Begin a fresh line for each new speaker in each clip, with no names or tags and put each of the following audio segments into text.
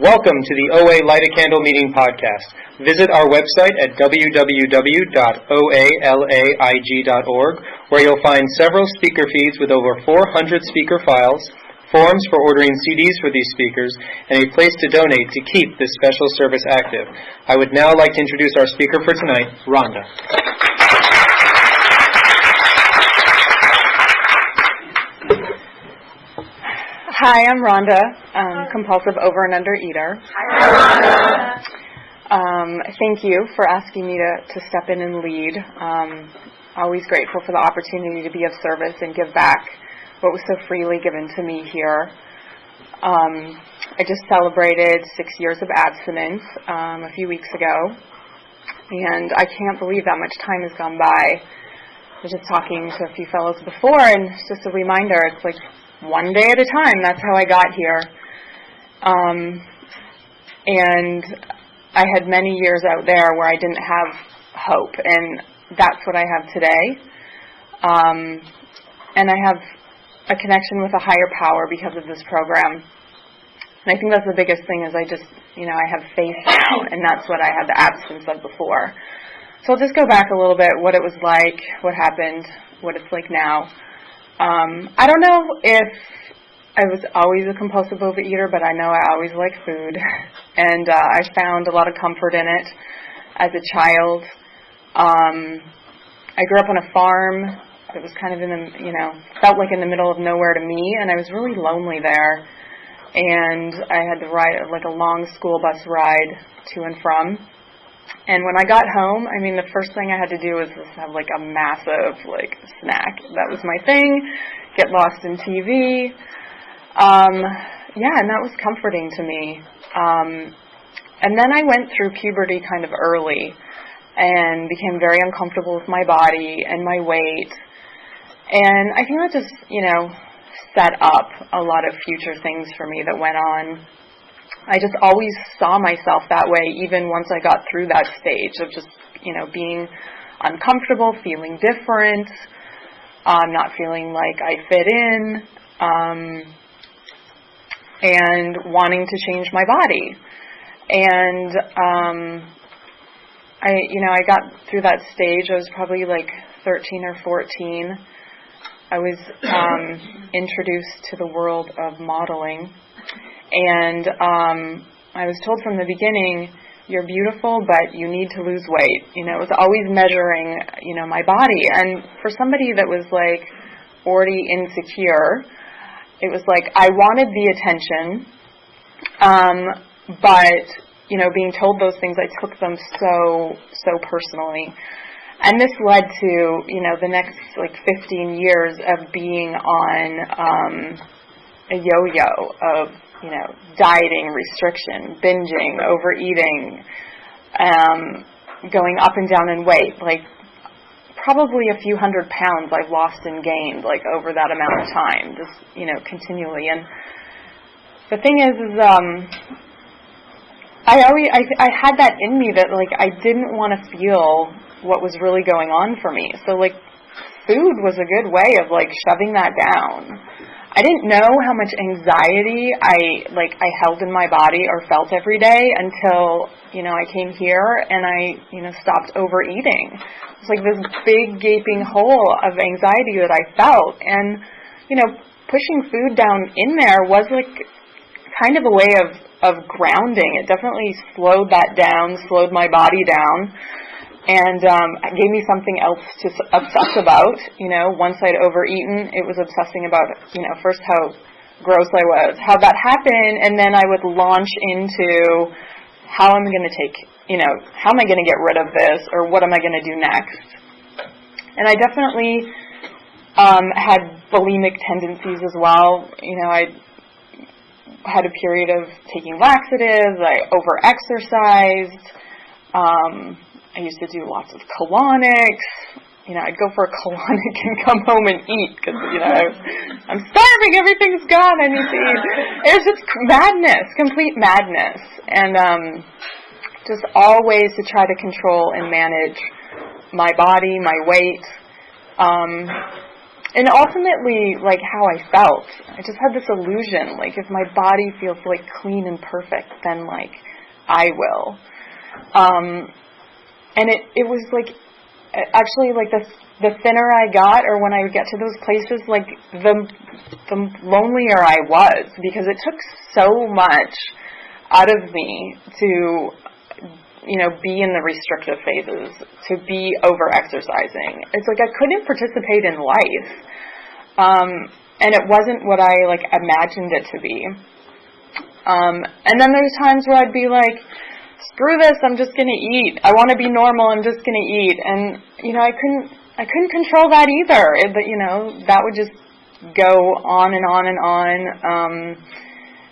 Welcome to the OA Light a Candle Meeting podcast. Visit our website at www.oalaig.org, where you'll find several speaker feeds with over 400 speaker files, forms for ordering CDs for these speakers, and a place to donate to keep this special service active. I would now like to introduce our speaker for tonight, Rhonda.
Hi, I'm Rhonda, compulsive over and under eater.
Hi, Rhonda.
Thank you for asking me to step in and lead. Always grateful for the opportunity to be of service and give back what was so freely given to me here. I just celebrated 6 years of abstinence a few weeks ago, and I can't believe that much time has gone by. I was just talking to a few fellows before, and it's just a reminder, it's like one day at a time. That's how I got here. And I had many years out there where I didn't have hope, and that's what I have today. And I have a connection with a higher power because of this program. And I think that's the biggest thing is I just, I have faith now, and that's what I had the absence of before. So I'll just go back a little bit, what it was like, what happened, what it's like now. I don't know if I was always a compulsive overeater, but I know I always liked food, and I found a lot of comfort in it as a child. I grew up on a farm. It was kind of in the, felt like in the middle of nowhere to me, and I was really lonely there, and I had to ride like a long school bus ride to and from. And when I got home, the first thing I had to do was just have like a massive snack. That was my thing. Get lost in TV. And that was comforting to me. And then I went through puberty kind of early and became very uncomfortable with my body and my weight. And I think that just, set up a lot of future things for me that went on. I just always saw myself that way, even once I got through that stage of just, being uncomfortable, feeling different, not feeling like I fit in, and wanting to change my body. And I got through that stage. I was probably 13 or 14. I was introduced to the world of modeling. And I was told from the beginning, you're beautiful, but you need to lose weight. It was always measuring, my body. And for somebody that was already insecure, it was I wanted the attention, but, being told those things, I took them so personally. And this led to, the next 15 years of being on a yo-yo of, dieting, restriction, binging, overeating, going up and down in weight. Probably a few hundred pounds I've lost and gained, over that amount of time, just, continually. And the thing is I had that in me that, I didn't want to feel what was really going on for me. So, food was a good way of, shoving that down. I didn't know how much anxiety I held in my body or felt every day until, I came here and I, stopped overeating. It's this big gaping hole of anxiety that I felt. And, pushing food down in there was kind of a way of grounding. It definitely slowed that down, slowed my body down. And gave me something else to obsess about. Once I'd overeaten, it was obsessing about, first how gross I was, how that happened, and then I would launch into how am I going to how am I going to get rid of this, or what am I going to do next? And I definitely had bulimic tendencies as well. I had a period of taking laxatives, I over-exercised, I used to do lots of colonics. I'd go for a colonic and come home and eat because, I'm starving. Everything's gone. I need to eat. It was just madness, complete madness. And just all ways to try to control and manage my body, my weight. and ultimately, like, how I felt. I just had this illusion, like, if my body feels, like, clean and perfect, then, like, I will. And it was, like, actually, like, the thinner I got, or when I would get to those places, like, the lonelier I was, because it took so much out of me to, you know, be in the restrictive phases, to be over-exercising. It's like I couldn't participate in life. And it wasn't what I, like, imagined it to be. And then there's times where I'd be like, screw this, I'm just going to eat. I want to be normal, I'm just going to eat. And, you know, I couldn't control that either. But, you know, that would just go on and on and on,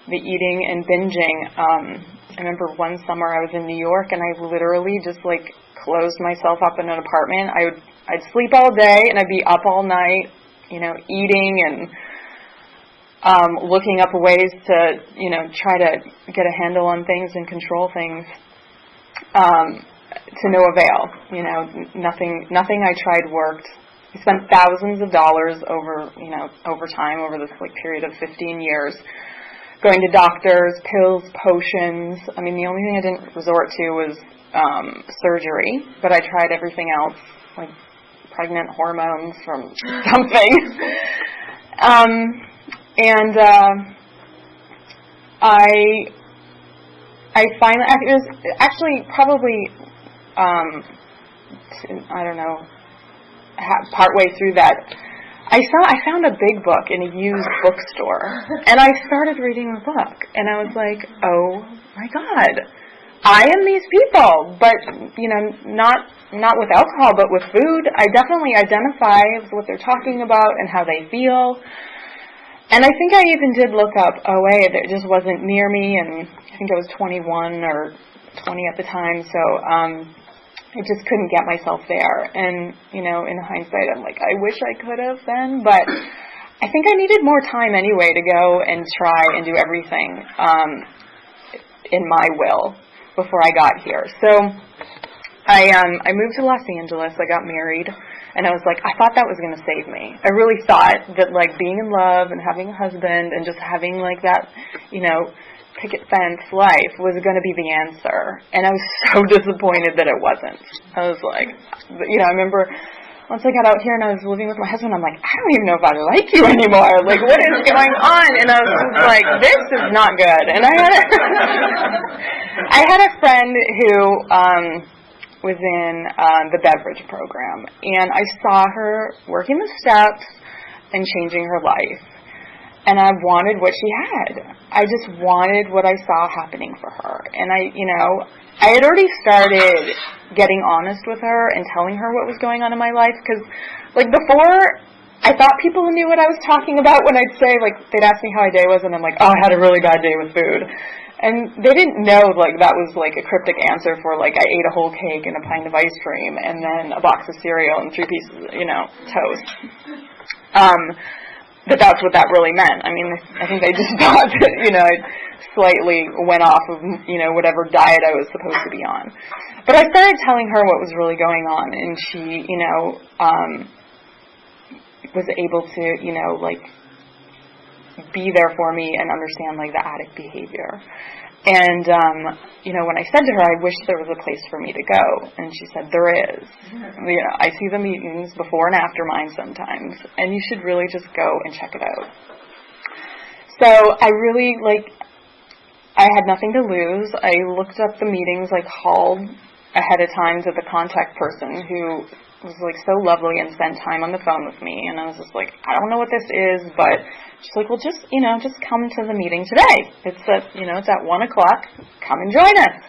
the eating and binging. I remember one summer I was in New York, and I literally just, like, closed myself up in an apartment. I'd sleep all day, and I'd be up all night, you know, eating and looking up ways to, you know, try to get a handle on things and control things, to no avail. You know, nothing I tried worked. I spent thousands of dollars over time, over this, like, period of 15 years, going to doctors, pills, potions. I mean, the only thing I didn't resort to was surgery, but I tried everything else, like pregnant hormones from something. And I finally, it was actually probably, I don't know, partway through that, I found a big book in a used bookstore, and I started reading the book, and I was like, oh my God, I am these people, but, you know, not with alcohol, but with food. I definitely identify with what they're talking about and how they feel. And I think I even did look up OA that just wasn't near me, and I think I was 21 or 20 at the time, so I just couldn't get myself there. And, you know, in hindsight, I'm like, I wish I could have then, but I think I needed more time anyway to go and try and do everything in my will before I got here. So I moved to Los Angeles. I got married. And I was like, I thought that was going to save me. I really thought that, like, being in love and having a husband and just having, like, that, you know, picket fence life was going to be the answer. And I was so disappointed that it wasn't. I was like, you know, I remember once I got out here and I was living with my husband, I'm like, I don't even know if I like you anymore. Like, what is going on? And I was just like, this is not good. And I had a friend who was in the beverage program, and I saw her working the steps and changing her life, and I wanted what she had. I just wanted what I saw happening for her, and I had already started getting honest with her and telling her what was going on in my life, because, like, before, I thought people knew what I was talking about when I'd say, like, they'd ask me how my day was, and I'm like, oh, I had a really bad day with food. And they didn't know, like, that was, like, a cryptic answer for, like, I ate a whole cake and a pint of ice cream and then a box of cereal and 3 pieces, you know, toast. But that's what that really meant. I mean, I think they just thought that, you know, I slightly went off of, you know, whatever diet I was supposed to be on. But I started telling her what was really going on, and she, you know, was able to, you know, like, be there for me and understand, like, the addict behavior. And, you know, when I said to her, I wish there was a place for me to go, and she said, there is. You know, I see the meetings before and after mine sometimes, and you should really just go and check it out. So I really, like, I had nothing to lose. I looked up the meetings, I called ahead of time to the contact person who was, like, so lovely and spent time on the phone with me, and I was just like, I don't know what this is, but she's like, well, just, you know, just come to the meeting today. It's at 1:00. Come and join us.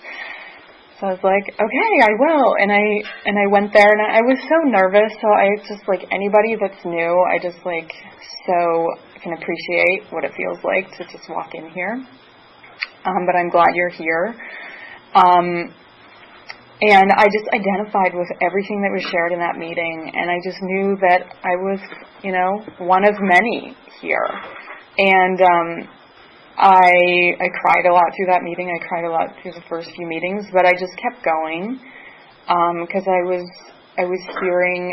So I was like, okay, I will. And I went there, and I was so nervous. So I just, like, anybody that's new, I just, like, so can appreciate what it feels like to just walk in here. But I'm glad you're here. And I just identified with everything that was shared in that meeting, and I just knew that I was, you know, one of many here. And I cried a lot through that meeting. I cried a lot through the first few meetings, but I just kept going because I was hearing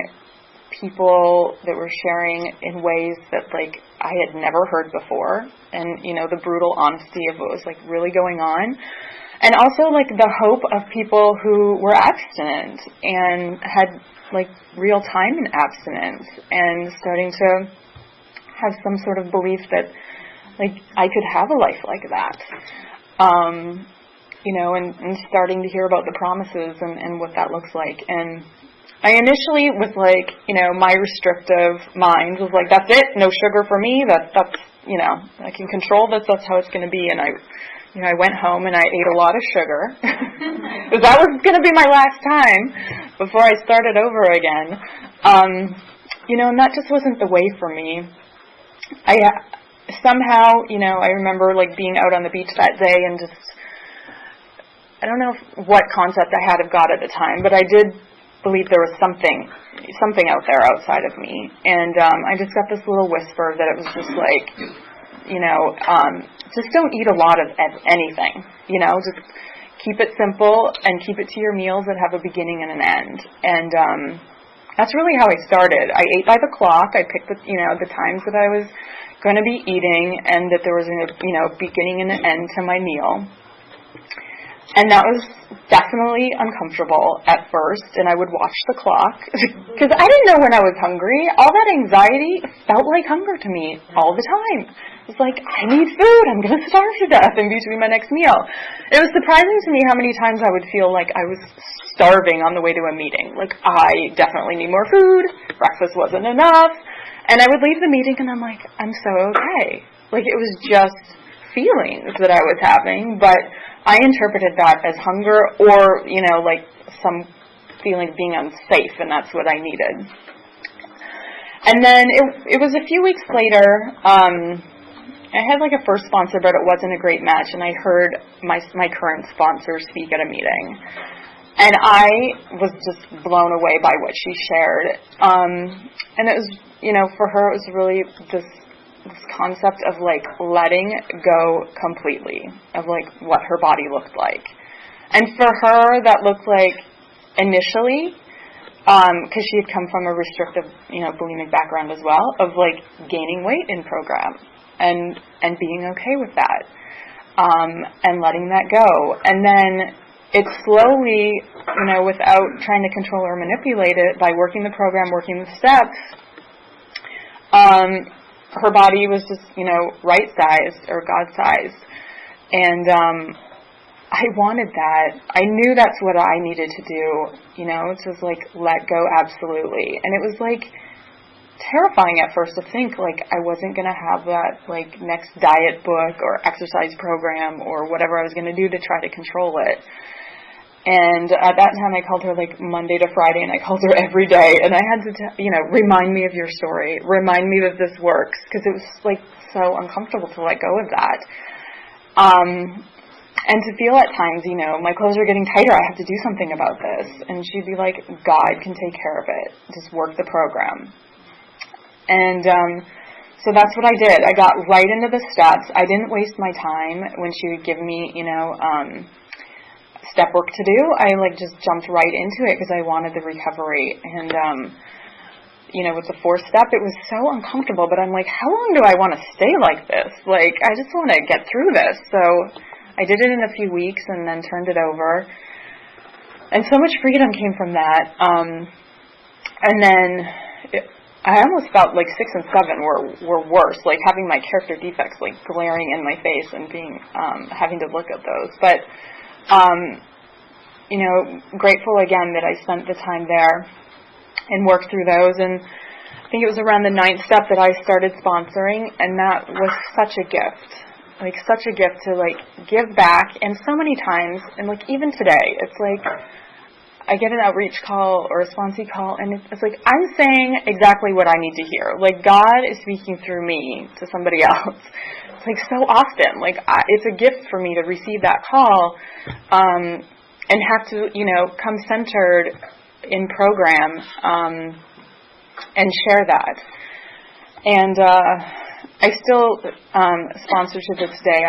people that were sharing in ways that, like, I had never heard before. And, you know, the brutal honesty of what was, like, really going on. And also, like, the hope of people who were abstinent and had, like, real time in abstinence and starting to have some sort of belief that, like, I could have a life like that. You know, and starting to hear about the promises and what that looks like. And I initially was like, you know, my restrictive mind was like, that's it, no sugar for me, that's, you know, I can control this, that's how it's going to be. And I went home and I ate a lot of sugar, because that was going to be my last time before I started over again. You know, and that just wasn't the way for me. I somehow, you know, I remember, like, being out on the beach that day and just, I don't know what concept I had of God at the time, but I did believe there was something out there outside of me. And I just got this little whisper that it was just like, you know, just don't eat a lot of anything, you know, just keep it simple and keep it to your meals that have a beginning and an end. And that's really how I started. I ate by the clock. I picked the, you know, the times that I was going to be eating, and that there was a, you know, beginning and an end to my meal. And that was definitely uncomfortable at first, and I would watch the clock, because I didn't know when I was hungry. All that anxiety felt like hunger to me all the time. It was like, I need food, I'm going to starve to death in between my next meal. It was surprising to me how many times I would feel like I was starving on the way to a meeting. Like, I definitely need more food, breakfast wasn't enough, and I would leave the meeting and I'm like, I'm so okay. Like, it was just feelings that I was having, but I interpreted that as hunger or, you know, like some feeling of being unsafe, and that's what I needed. And then it was a few weeks later, I had like a first sponsor, but it wasn't a great match, and I heard my current sponsor speak at a meeting. And I was just blown away by what she shared. And it was, you know, for her, it was really this concept of, like, letting go completely of, like, what her body looked like. And for her, that looked like, initially, because she had come from a restrictive, you know, bulimic background as well, of, like, gaining weight in program and being okay with that, and letting that go. And then it slowly, you know, without trying to control or manipulate it, by working the program, working the steps, her body was just, you know, right-sized or God-sized. And I wanted that. I knew that's what I needed to do, you know, to just, like, let go absolutely. And it was, like, terrifying at first to think, like, I wasn't going to have that, like, next diet book or exercise program or whatever I was going to do to try to control it. And at that time, I called her, like, Monday to Friday, and I called her every day. And I had to, you know, remind me of your story. Remind me that this works. Because it was, like, so uncomfortable to let go of that. And to feel at times, you know, my clothes are getting tighter. I have to do something about this. And she'd be like, God can take care of it. Just work the program. And so that's what I did. I got right into the steps. I didn't waste my time when she would give me, you know, step work to do. I, like, just jumped right into it because I wanted the recovery. And, you know, with the fourth step, it was so uncomfortable, but I'm like, how long do I want to stay like this? Like, I just want to get through this. So I did it in a few weeks and then turned it over. And so much freedom came from that. And then I almost felt like 6 and 7 were worse, like having my character defects, like, glaring in my face and being, having to look at those. But, you know, grateful again that I spent the time there and worked through those. And I think it was around the 9th step that I started sponsoring, and that was such a gift. Like, such a gift to, like, give back. And so many times, and, like, even today, it's like I get an outreach call or a sponsee call, and it's like I'm saying exactly what I need to hear. Like, God is speaking through me to somebody else. It's like so often. Like, it's a gift for me to receive that call and have to, you know, come centered in program and share that. And I still sponsor to this day.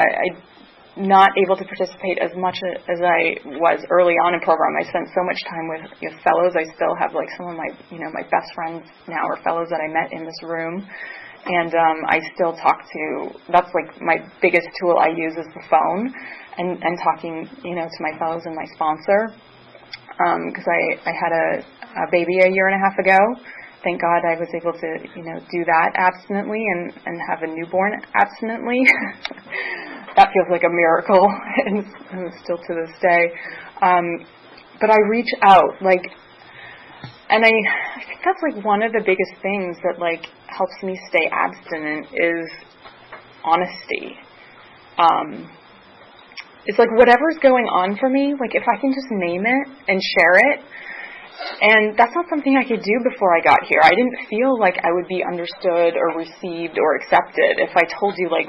not able to participate as much as I was early on in program. I spent so much time with fellows. I still have like some of my, my best friends now are fellows that I met in this room. And I still talk to, that's like my biggest tool I use is the phone and talking, to my fellows and my sponsor. Because I had a baby a year and a half ago. Thank God I was able to, do that abstinently and have a newborn abstinently. That feels like a miracle, and still to this day. But I reach out, and I think that's like one of the biggest things that like helps me stay abstinent is honesty. It's like whatever's going on for me, like if I can just name it and share it. And that's not something I could do before I got here. I didn't feel like I would be understood or received or accepted if I told you like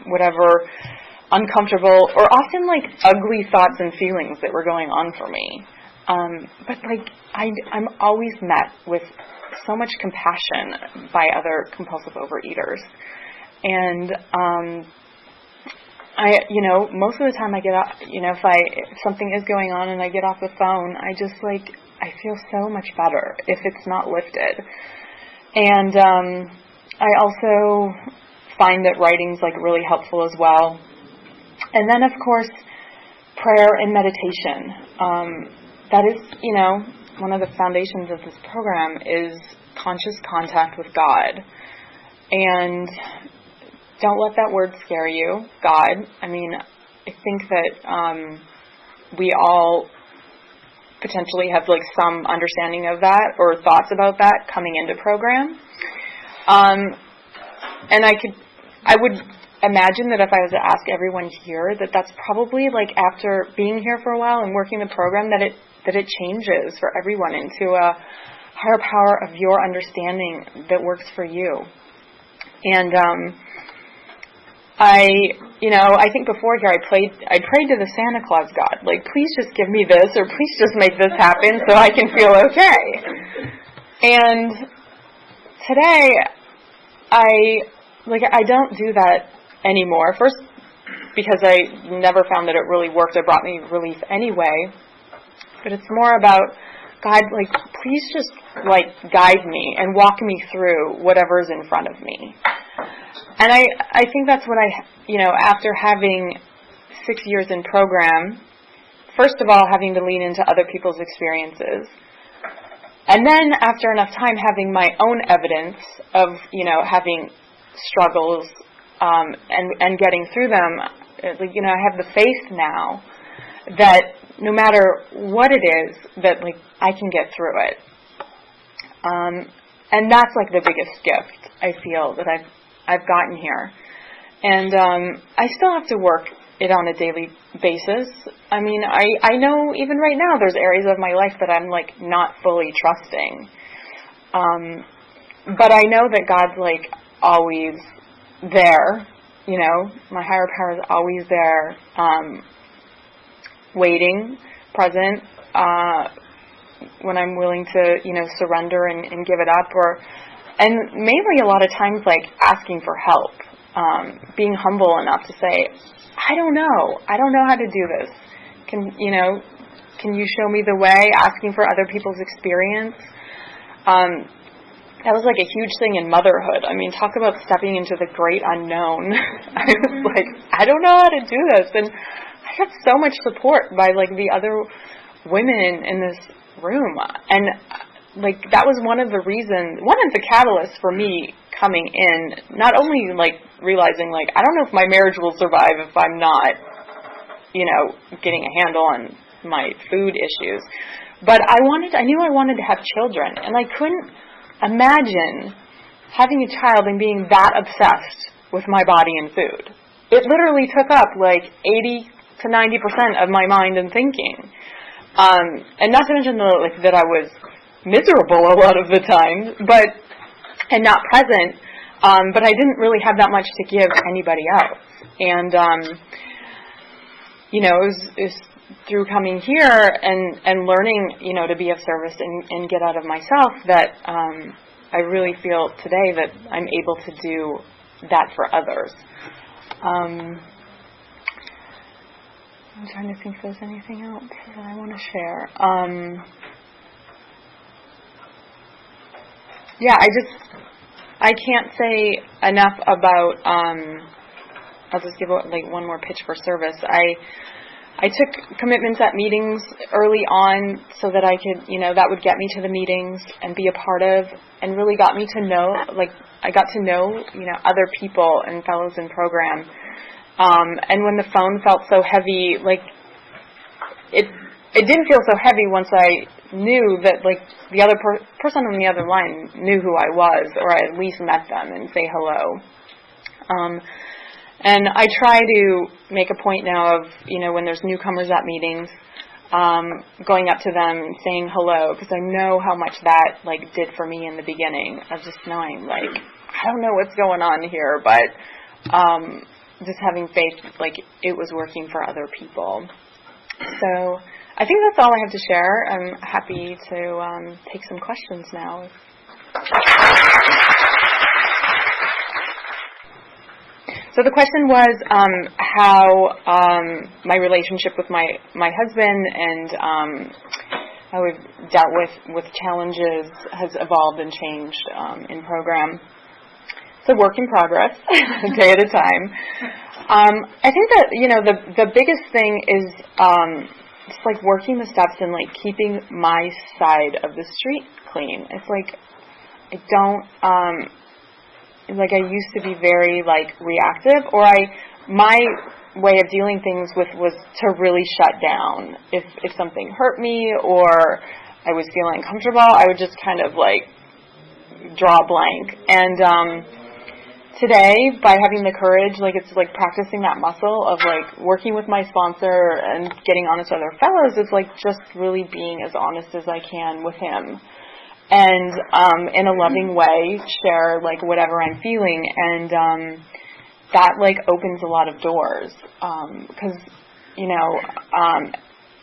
whatever uncomfortable or often like ugly thoughts and feelings that were going on for me. But like I'm always met with so much compassion by other compulsive overeaters. And most of the time I get off, if something is going on and I get off the phone, I feel so much better if it's not lifted. And I also find that writing's like really helpful as well. And then of course, prayer and meditation. That is, one of the foundations of this program is conscious contact with God. And don't let that word scare you, God. I mean, I think that we all potentially have like some understanding of that or thoughts about that coming into program. And I would imagine that if I was to ask everyone here, that's probably like after being here for a while and working the program that it changes for everyone into a higher power of your understanding that works for you. And I think before here I prayed to the Santa Claus God, like, please just give me this, or please just make this happen so I can feel okay. And today, I don't do that anymore. First, because I never found that it really worked or brought me relief anyway. But it's more about, God, like, please just, like, guide me and walk me through whatever's in front of me. And I think that's what after having 6 years in program, first of all, having to lean into other people's experiences. And then after enough time, having my own evidence of, having struggles and getting through them, I have the faith now that no matter what it is, that, like, I can get through it. And that's, like, the biggest gift, I feel, that I've gotten here. And I still have to work it on a daily basis. I mean, I know even right now there's areas of my life that I'm, like, not fully trusting. But I know that God's, like, always there. My higher power is always there, waiting, present, when I'm willing to, surrender and give it up, and mainly a lot of times, like, asking for help, being humble enough to say, I don't know how to do this. Can you show me the way? Asking for other people's experience. That was like a huge thing in motherhood. I mean, talk about stepping into the great unknown. I was like, I don't know how to do this. And I got so much support by, like, the other women in this room. And, like, that was one of the catalysts for me coming in, not only, like, realizing, like, I don't know if my marriage will survive if I'm not, getting a handle on my food issues, but I knew I wanted to have children, and I couldn't imagine having a child and being that obsessed with my body and food. It literally took up, like, 80 to 90% of my mind and thinking. And not to mention that I was miserable a lot of the time, and not present, but I didn't really have that much to give to anybody else. And, it was through coming here and learning, to be of service and get out of myself that I really feel today that I'm able to do that for others. I'm trying to think if there's anything else that I want to share. I can't say enough about, I'll just give one more pitch for service. I took commitments at meetings early on so that I could, that would get me to the meetings and be a part of, and really got me to know, I got to know, other people and fellows in program. And when the phone felt so heavy, it didn't feel so heavy once I knew that, the other person on the other line knew who I was, or I at least met them and say hello. And I try to make a point now of, when there's newcomers at meetings, going up to them and saying hello, because I know how much that, did for me in the beginning, of just knowing, I don't know what's going on here, but just having faith, it was working for other people. So I think that's all I have to share. I'm happy to take some questions now. So the question was how my relationship with my husband and how we've dealt with challenges has evolved and changed in program. It's a work in progress, a day at a time. I think that, the biggest thing is just working the steps and keeping my side of the street clean. It's I don't... I used to be very, reactive, or my way of dealing things with was to really shut down. If something hurt me or I was feeling uncomfortable, I would just kind of, draw a blank. And today, by having the courage, it's practicing that muscle of, working with my sponsor and getting honest with other fellows is, just really being as honest as I can with him. And in a loving way, share whatever I'm feeling, and that opens a lot of doors. Because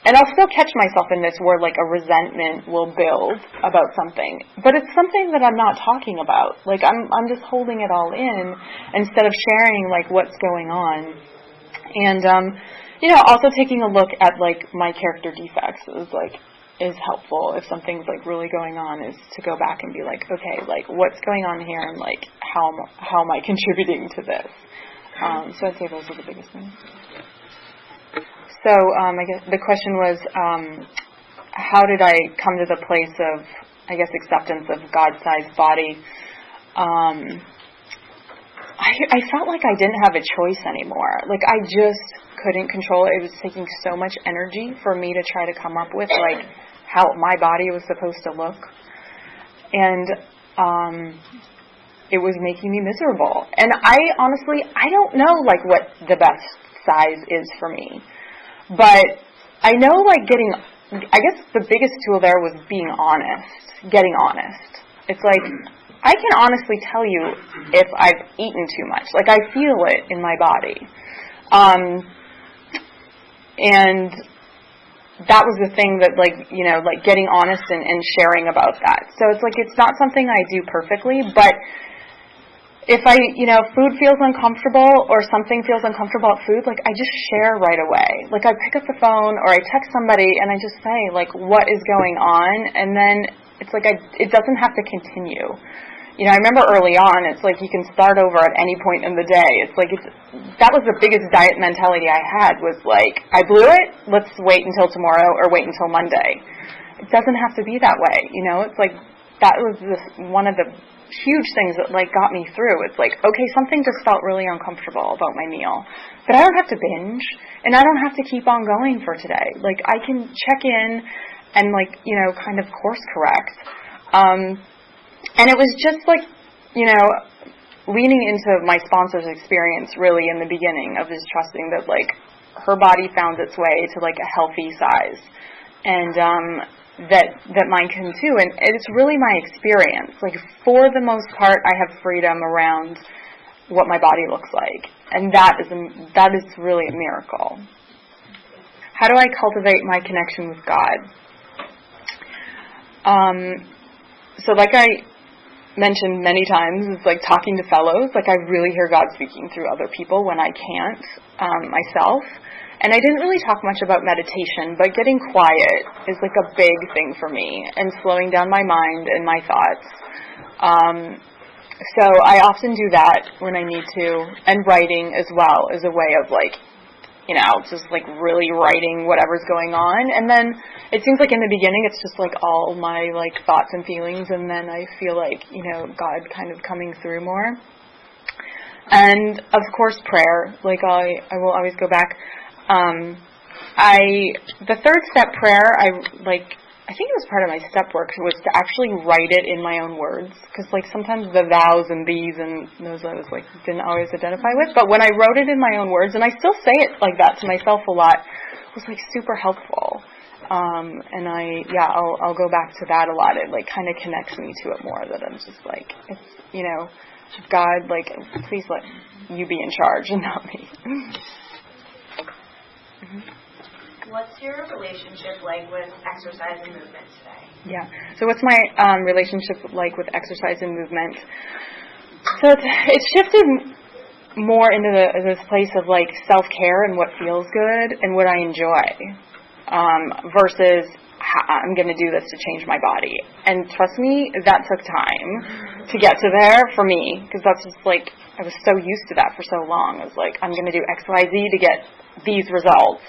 and I'll still catch myself in this where a resentment will build about something, but it's something that I'm not talking about. I'm just holding it all in instead of sharing what's going on, and also taking a look at my character defects is helpful. If something's really going on, is to go back and be okay, what's going on here, and how am I contributing to this? So I'd say those are the biggest things. So I guess the question was, how did I come to the place of, acceptance of God-sized body? I felt like I didn't have a choice anymore. I just couldn't control it. It was taking so much energy for me to try to come up with how my body was supposed to look, and it was making me miserable. And I honestly don't know what the best size is for me, but I know getting. I guess the biggest tool there was being honest, getting honest. It's I can honestly tell you if I've eaten too much. I feel it in my body. And that was the thing that, getting honest and sharing about that. So it's it's not something I do perfectly, but if food feels uncomfortable or something feels uncomfortable at food, I just share right away. I pick up the phone or I text somebody and I just say, what is going on? And then it's it doesn't have to continue. I remember early on, it's you can start over at any point in the day. It's that was the biggest diet mentality I had, was I blew it, let's wait until tomorrow or wait until Monday. It doesn't have to be that way, It's that was one of the huge things that got me through. It's okay, something just felt really uncomfortable about my meal, but I don't have to binge, and I don't have to keep on going for today. I can check in and kind of course correct. And it was just leaning into my sponsor's experience really in the beginning of just trusting that her body found its way to a healthy size, and that mine can too. And it's really my experience. For the most part, I have freedom around what my body looks like, and that is really a miracle. How do I cultivate my connection with God? So I mentioned many times, it's talking to fellows. I really hear God speaking through other people when I can't myself. And I didn't really talk much about meditation, but getting quiet is like a big thing for me, and slowing down my mind and my thoughts. So I often do that when I need to, and writing as well is a way of like, just like really writing whatever's going on. And then it seems like in the beginning it's just like all my like thoughts and feelings, and then I feel like, God kind of coming through more. And of course prayer, like I will always go back. The third step prayer, I think it was part of my step work, was to actually write it in my own words, because like sometimes the thous and these and those I was like didn't always identify with, but when I wrote it in my own words, and I still say it like that to myself a lot, it was like super helpful. And I'll go back to that a lot. It like kind of connects me to it more, that I'm just like, it's, God, like, please let you be in charge and not me.
What's your relationship like with exercise and movement today?
Yeah. So what's my relationship like with exercise and movement? So it's shifted more into this place of like self-care and what feels good and what I enjoy, versus I'm going to do this to change my body. And trust me, that took time to get to there for me, because that's just like, I was so used to that for so long. I was like, I'm going to do X, Y, Z to get these results.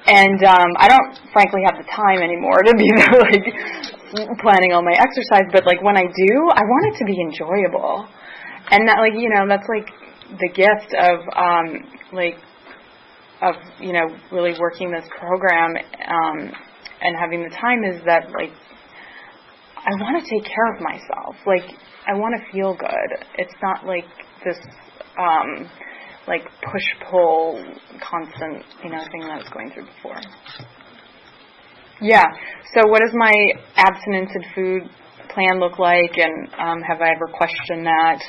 And I don't, frankly, have the time anymore to be like planning all my exercise. But like when I do, I want it to be enjoyable. And that, like, that's like the gift of really working this program and having the time, is that like I want to take care of myself. Like I want to feel good. It's not like this like push-pull constant, thing that I was going through before. Yeah. So what does my abstinence and food plan look like, and have I ever questioned that?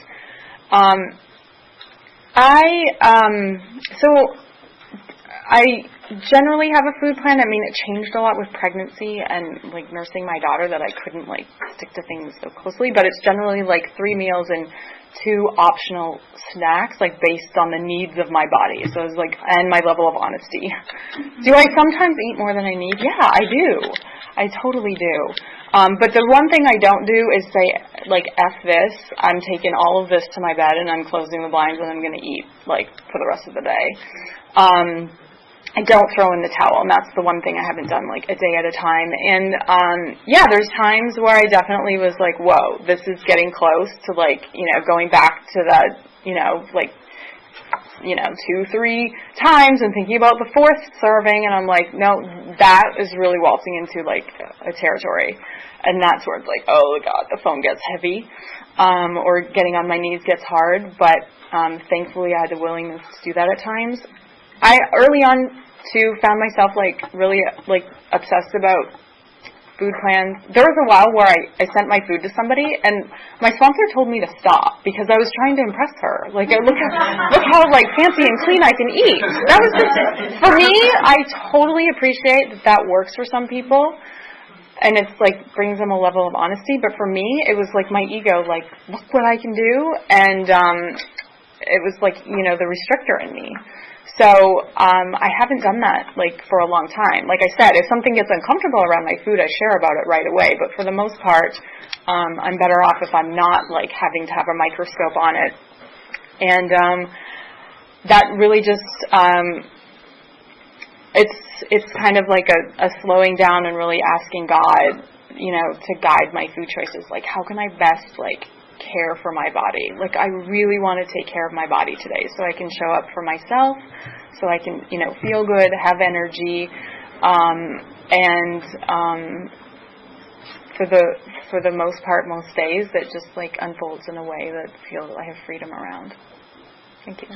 I generally have a food plan. I mean, it changed a lot with pregnancy and like nursing my daughter, that I couldn't like stick to things so closely, but it's generally like 3 meals and 2 optional snacks, like based on the needs of my body. So it's like, and my level of honesty. Do I sometimes eat more than I need? Yeah, I do. I totally do. But the one thing I don't do is say, like, F this, I'm taking all of this to my bed and I'm closing the blinds and I'm going to eat, like, for the rest of the day. I don't throw in the towel, and that's the one thing I haven't done, like, a day at a time. And, there's times where I definitely was like, whoa, this is getting close to, like, going back to that, 2-3 times and thinking about the 4th serving, and I'm like, no, that is really waltzing into, like, a territory. And that's where it's like, oh, God, the phone gets heavy, or getting on my knees gets hard. But thankfully, I had the willingness to do that at times. I early on too found myself like really like obsessed about food plans. There was a while where I sent my food to somebody, and my sponsor told me to stop because I was trying to impress her. Like, look how like fancy and clean I can eat. That was just, for me, I totally appreciate that works for some people, and it's like brings them a level of honesty. But for me, it was like my ego, like, look what I can do, and it was like, the restrictor in me. So I haven't done that like for a long time. Like I said, if something gets uncomfortable around my food, I share about it right away. But for the most part, I'm better off if I'm not like having to have a microscope on it. And that really just it's kind of like a slowing down and really asking God, to guide my food choices. Like, how can I best like care for my body? Like, I really want to take care of my body today, so I can show up for myself, so I can, feel good, have energy, and for the most part, most days, that just like unfolds in a way that feels I have freedom around. Thank you.